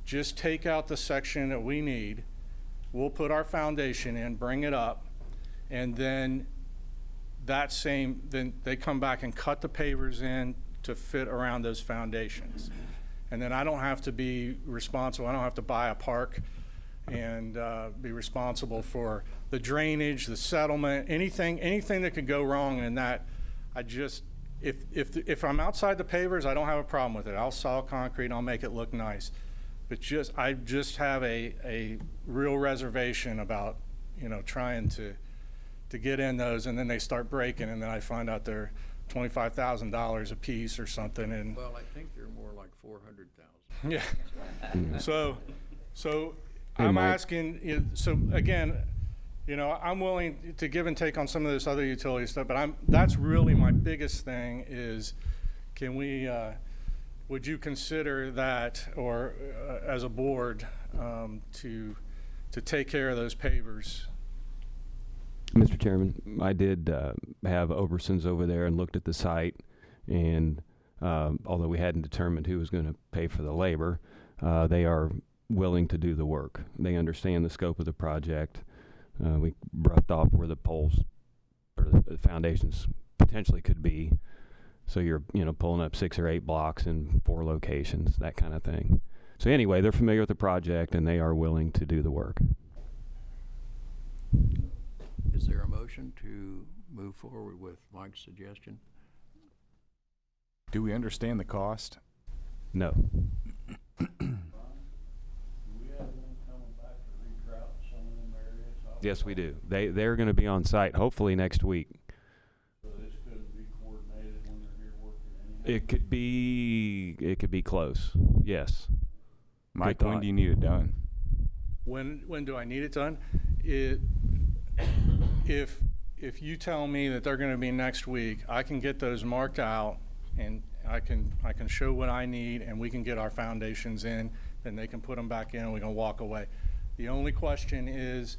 just take out the section that we need, we'll put our foundation in, bring it up, and then then they come back and cut the pavers in to fit around those foundations. And then I don't have to be responsible, I don't have to buy a park and be responsible for the drainage, the settlement, anything that could go wrong in that. If I'm outside the pavers, I don't have a problem with it. I'll saw concrete, I'll make it look nice. But I just have a real reservation about, trying to get in those, and then they start breaking, and then I find out they're $25,000 a piece or something. And Well, I think they're more like 400,000. yeah. So I'm asking. So again, I'm willing to give and take on some of this other utility stuff, but that's really my biggest thing is, can we? Would you consider that, or as a board, to take care of those pavers? Mr. Chairman, I did have Oberson's over there and looked at the site, and although we hadn't determined who was going to pay for the labor, they are willing to do the work. They understand the scope of the project. We roughed off where the poles or the foundations potentially could be. So you're, pulling up 6 or 8 blocks in 4 locations, that kind of thing. So anyway, they're familiar with the project, and they are willing to do the work. Is there a motion to move forward with Mike's suggestion? Do we understand the cost? No. Yes, we do. They're going to be on site hopefully next week. So this could be coordinated when they're here working anyhow? It could be close. Yes. Mike, when do you need it done? When do I need it done? If you tell me that they're going to be next week, I can get those marked out, and I can show what I need, and we can get our foundations in, then they can put them back in, and we can walk away. The only question is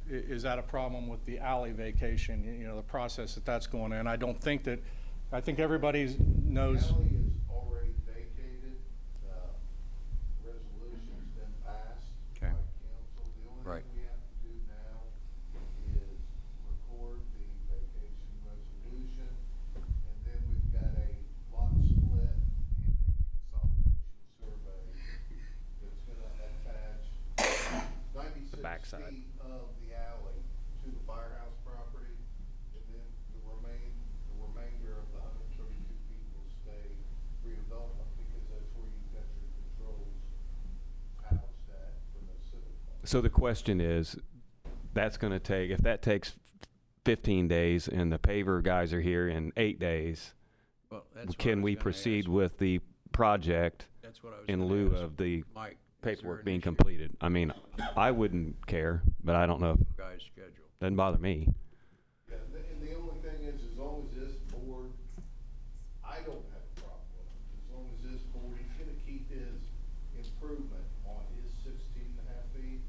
is that a problem with the alley vacation, you know, the process that that's going in? I don't think that, I think everybody knows. The alley is already vacated, resolution's been passed by Okay. council. The only Right. thing we have to do now is record the vacation resolution, and then we've got a lot split and a consolidation survey that's gonna attach 96 backside. feet of the alley to the firehouse property, and then the remainder of the 132 feet will stay redevelopment, because that's where you've got your controls housed at for the civic park. So the question is, that's going to take, if that takes 15 days and the paver guys are here in 8 days, Well, that's what I can was we gonna proceed ask. with the project That's what I was in gonna lieu ask. of the Mike, is paperwork there an being issue completed? I mean, I wouldn't care, but I don't know. with your guys' schedule? Doesn't bother me. Yeah, and the only thing is, as long as this board, I don't have a problem with it, as long as this board, he's gonna keep his improvement on his 16.5 feet.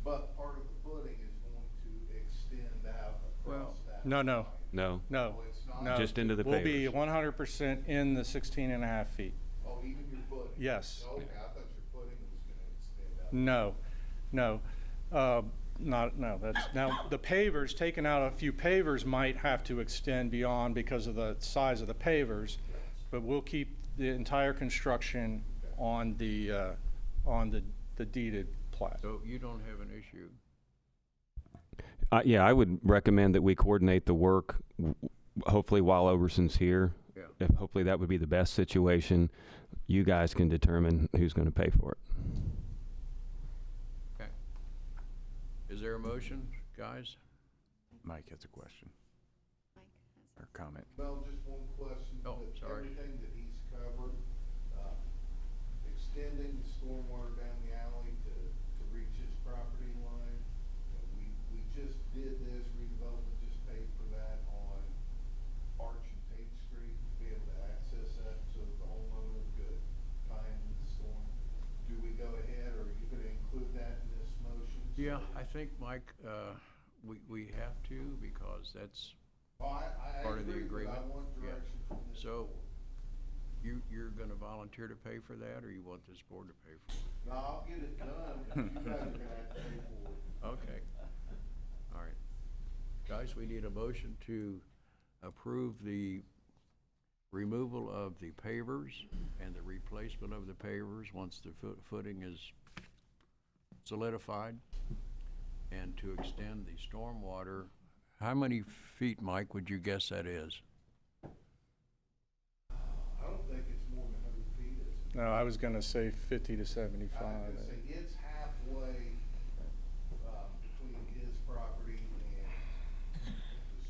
But part of the footing is going to extend out across that. No. No, No, Oh, it's not? no. just into the We'll be pavers. 100% in the 16.5 feet. Oh, even your footing? Yes. Okay, I thought your footing was gonna extend out. No. No, that's, now, the pavers, taking out a few pavers might have to extend beyond because of the size of the pavers, but we'll keep the entire construction on the deeded plat. So you don't have an issue? Yeah, I would recommend that we coordinate the work, hopefully while Oberson's here. Yeah. Hopefully that would be the best situation. You guys can determine who's going to pay for it. Okay. Is there a motion, guys? Mike has a question or comment. Well, just one question. Oh, With sorry. Everything that he's covered, extending the stormwater down the alley to reach his property line. You know, we just did this, redevelopment just paid for that on Arch and Tate Street to be able to access that, so the homeowner could tie into the storm. Do we go ahead, or are you gonna include that in this motion? Yeah, I think, Mike, we have to, because that's Well, I part of the agree, but I agreement. want Yeah. direction from this So, board. you're gonna volunteer to pay for that, or you want this board to pay for it? No, I'll get it done, but you guys are gonna have to pay for it. Okay. All right. Guys, we need a motion to approve the removal of the pavers and the replacement of the pavers once the footing is solidified, and to extend the stormwater. How many feet, Mike, would you guess that is? I don't think it's more than 100 feet, is it? No, I was gonna say 50 to I 75. was gonna say, it's halfway, between his property and the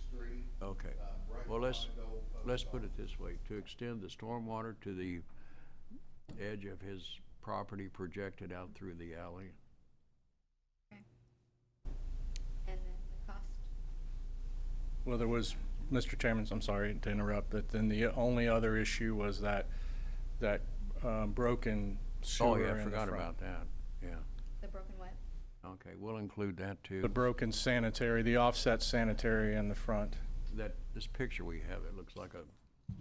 street. Okay. Right Well, behind the old post let's put it office. this way, to extend the stormwater to the edge of his property projected out through the alley. And then the cost? Well, there was, Mr. Chairman, I'm sorry to interrupt, but then the only other issue was that broken Oh, sewer yeah, in I the forgot front. about that, yeah. The broken what? Okay, we'll include that too. The broken sanitary, the offset sanitary in the front. This picture we have, it looks like a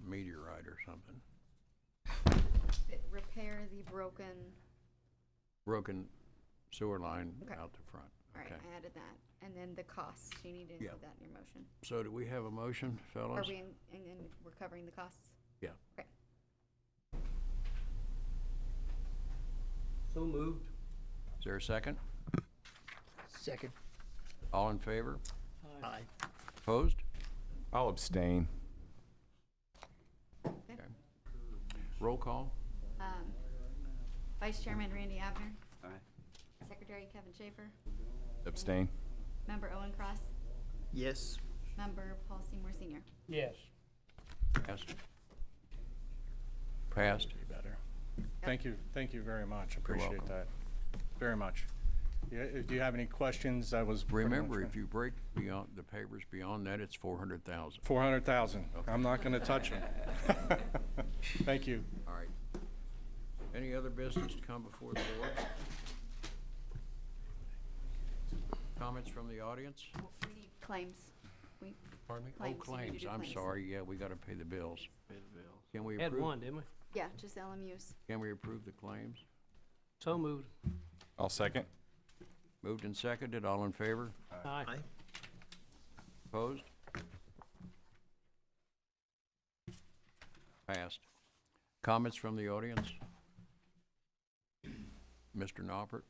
meteorite or something. Repair the broken, Broken sewer line Okay. out the front. all right, Okay. I added that. And then the cost, you need to Yeah. include that in your motion. So do we have a motion, Are fellas? we, and we're covering the costs? Yeah. Okay. So moved. Is there a second? Second. All in favor? Aye. Opposed? I'll abstain. Okay. Roll call? Vice Chairman Randy Abner, Aye. Secretary Kevin Schaefer, Abstain. Member Owen Cross, Yes. Member Paul Seymour Senior. Yes. Passed. Passed. Better. Thank you very much. You're Appreciate welcome. that. Very much. Yeah, do you have any questions? That was pretty Remember, much if you break beyond, the pavers beyond that, it's 400,000. 400,000. I'm not gonna touch them. Thank you. All right. Any other business to come before the board? Comments from the audience? We need claims. We, Pardon me? Claims. Oh, You need to claims, do I'm claims. sorry, yeah, we gotta pay the bills. Pay the bills. Can we Had approve, one, didn't we? yeah, just LMUs. can we approve the claims? So moved. I'll second. Moved and seconded, all in favor? Aye. Opposed? Passed. Comments from the audience? Mr. Noppert?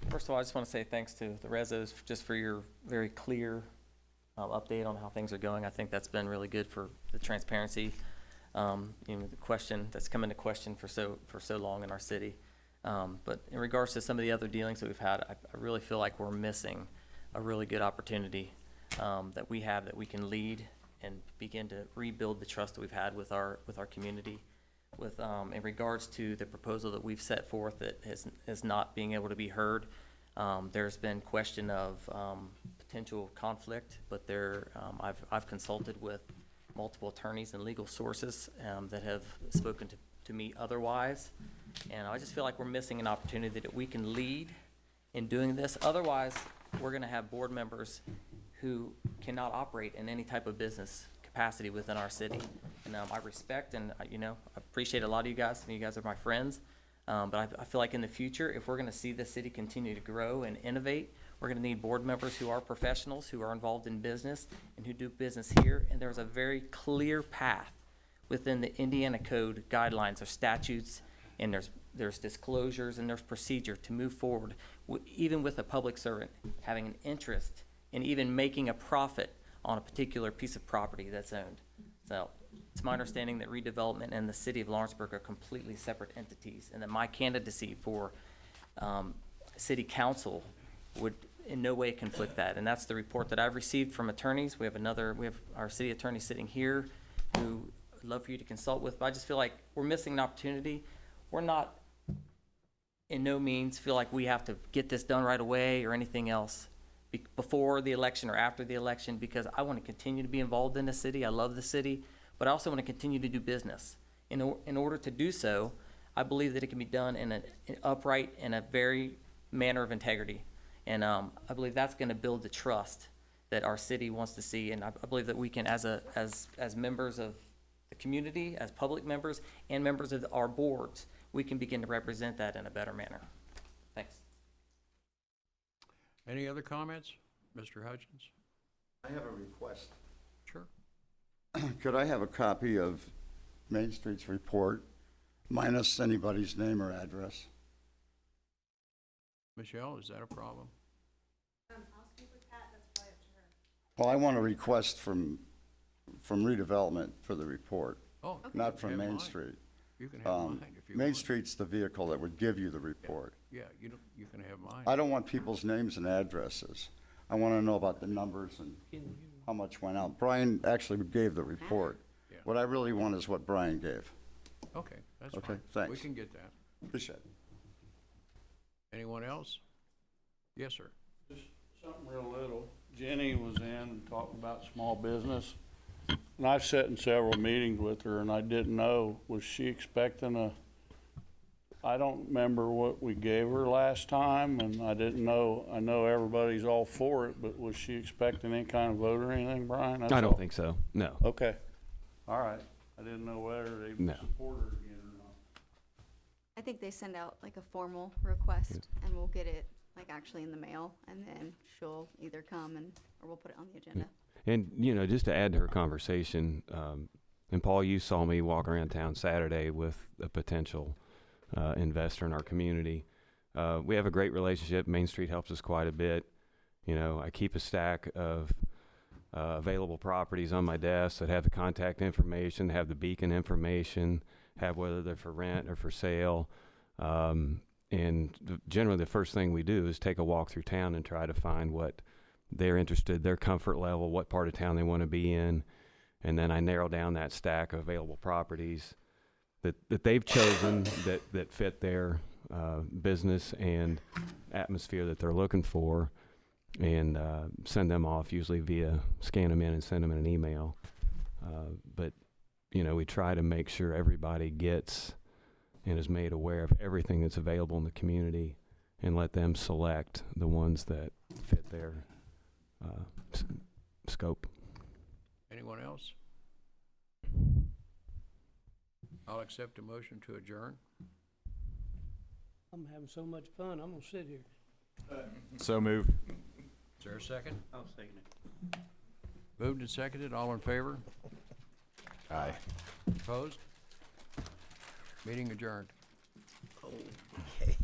First of all, I just want to say thanks to the Rezos just for your very clear update on how things are going. I think that's been really good for the transparency, the question that's come into question for so long in our city. But in regards to some of the other dealings that we've had, I really feel like we're missing a really good opportunity that we have, that we can lead and begin to rebuild the trust that we've had with our community. With in regards to the proposal that we've set forth that is not being able to be heard, there's been question of potential conflict, but I've consulted with multiple attorneys and legal sources that have spoken to me otherwise, and I just feel like we're missing an opportunity that we can lead in doing this. Otherwise, we're going to have board members who cannot operate in any type of business capacity within our city. And I respect and I appreciate a lot of you guys. You guys are my friends. But I feel like in the future, if we're going to see the city continue to grow and innovate, we're going to need board members who are professionals, who are involved in business, and who do business here. And there's a very clear path within the Indiana Code guidelines or statutes, and there's disclosures and there's procedure to move forward, even with a public servant having an interest in even making a profit on a particular piece of property that's owned. So it's my understanding that redevelopment and the city of Lawrenceburg are completely separate entities, and that my candidacy for city council would in no way conflict that. And that's the report that I've received from attorneys. We have our city attorney sitting here who I'd love for you to consult with, but I just feel like we're missing an opportunity. We're not in no means feel like we have to get this done right away or anything else before the election or after the election, because I want to continue to be involved in the city. I love the city, but I also want to continue to do business. In order to do so, I believe that it can be done in an upright and a very manner of integrity. And I believe that's going to build the trust that our city wants to see. And I believe that we can, as members of the community, as public members and members of our boards, we can begin to represent that in a better manner. Thanks. Any other comments? Mr. Hutchins? I have a request. Sure. Could I have a copy of Main Street's report, minus anybody's name or address? Michelle, is that a problem? I'll speak with Pat, that's probably up to her. Well, I want a request from Redevelopment for the report. Oh, okay. Not from Have Main mine. Street. You can have mine if you Main want. Street's the vehicle that would give you the report. Yeah, you can have mine. I don't want people's names and addresses. I want to know about the numbers and how much went out. Brian actually gave the report. Yeah. What I really want is what Brian gave. Okay, that's Okay, fine. thanks. We can get that. Appreciate it. Anyone else? Yes, sir. Just something real little. Jenny was in and talking about small business. And I've sat in several meetings with her and I didn't know, was she expecting I don't remember what we gave her last time and I didn't know, I know everybody's all for it, but was she expecting any kind of vote or anything, Brian? That's I don't all. think so, no. Okay. All right. I didn't know whether they No. support her again or not. I think they send out like a formal request and we'll get it like actually in the mail, and then she'll either come or we'll put it on the agenda. And, just to add to her conversation, and Paul, you saw me walk around town Saturday with a potential investor in our community. We have a great relationship. Main Street helps us quite a bit. I keep a stack of available properties on my desk that have the contact information, have the beacon information, have whether they're for rent or for sale. And generally the first thing we do is take a walk through town and try to find what they're interested, their comfort level, what part of town they want to be in. And then I narrow down that stack of available properties that they've chosen that fit their business and atmosphere that they're looking for, and send them off, usually scan them in and send them in an email. But we try to make sure everybody gets and is made aware of everything that's available in the community, and let them select the ones that fit their scope. Anyone else? I'll accept a motion to adjourn. I'm having so much fun, I'm gonna sit here. So moved. Is there a second? I'll second it. Moved and seconded, all in favor? Aye. Opposed? Meeting adjourned.